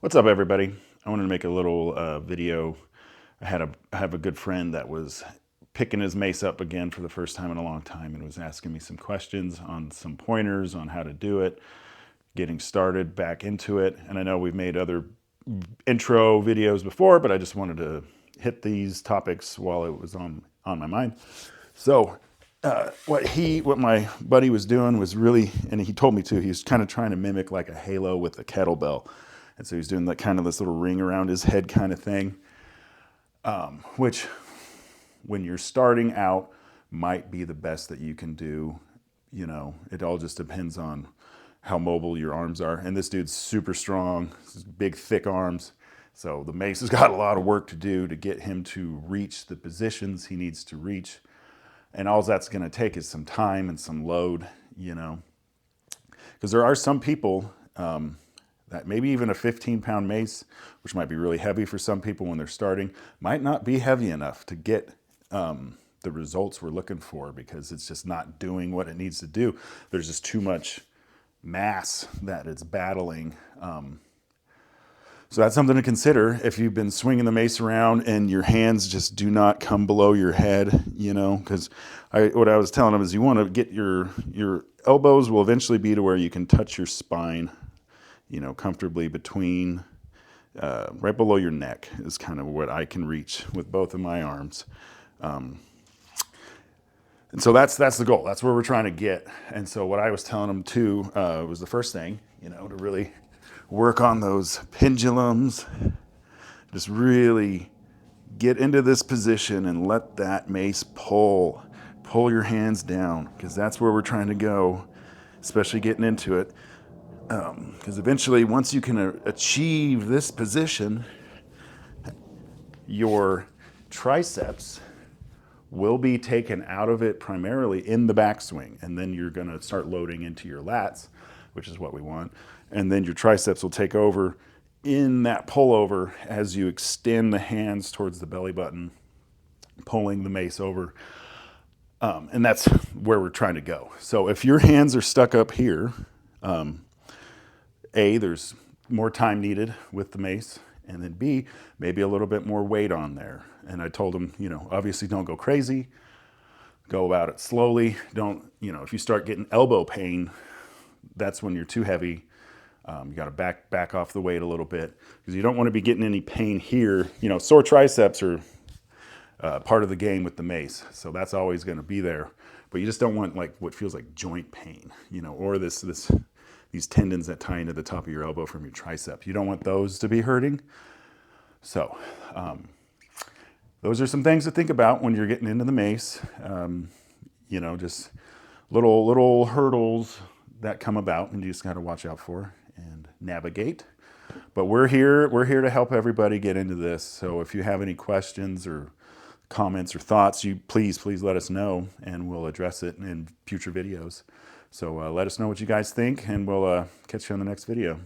What's up, everybody? I wanted to make a little video. I have a good friend that was picking his mace up again for the first time in a long time and was asking me some questions on some pointers on how to do it, getting started back into it. And I know we've made other intro videos before, but I just wanted to hit these topics while it was on my mind. So what my buddy was doing was really, and he told me too, he was kind of trying to mimic like a halo with the kettlebell. And so he's doing that kind of this little ring around his head kind of thing, which when you're starting out might be the best that you can do. You know, it all just depends on how mobile your arms are. And this dude's super strong, big, thick arms. So the mace has got a lot of work to do to get him to reach the positions he needs to reach. And all that's going to take is some time and some load, you know, because there are some people that maybe even a 15-pound mace, which might be really heavy for some people when they're starting, might not be heavy enough to get the results we're looking for, because it's just not doing what it needs to do. There's just too much mass that it's battling. So that's something to consider if you've been swinging the mace around and your hands just do not come below your head, you know, because what I was telling him is you want to get your elbows will eventually be to where you can touch your spine, you know, comfortably between, right below your neck is kind of what I can reach with both of my arms. And so that's the goal. That's where we're trying to get. And so what I was telling him too was the first thing, you know, to really work on those pendulums, just really get into this position and let that mace pull your hands down, because that's where we're trying to go, especially getting into it. Because eventually, once you can achieve this position, your triceps will be taken out of it primarily in the backswing. And then you're going to start loading into your lats, which is what we want. And then your triceps will take over in that pullover as you extend the hands towards the belly button, pulling the mace over. And that's where we're trying to go. So if your hands are stuck up here, there's more time needed with the mace, and then B, maybe a little bit more weight on there. And I told him, you know, obviously don't go crazy, go about it slowly. Don't, you know, if you start getting elbow pain, that's when you're too heavy. You got to back off the weight a little bit, because you don't want to be getting any pain here. You know, sore triceps are part of the game with the mace, so that's always going to be there. But you just don't want like what feels like joint pain, you know, or these tendons that tie into the top of your elbow from your tricep. You don't want those to be hurting. So those are some things to think about when you're getting into the mace. You know, just little hurdles that come about, and you just got to watch out for and navigate. But we're here to help everybody get into this. So if you have any questions or comments or thoughts, you please let us know, and we'll address it in future videos. So let us know what you guys think, and we'll catch you on the next video.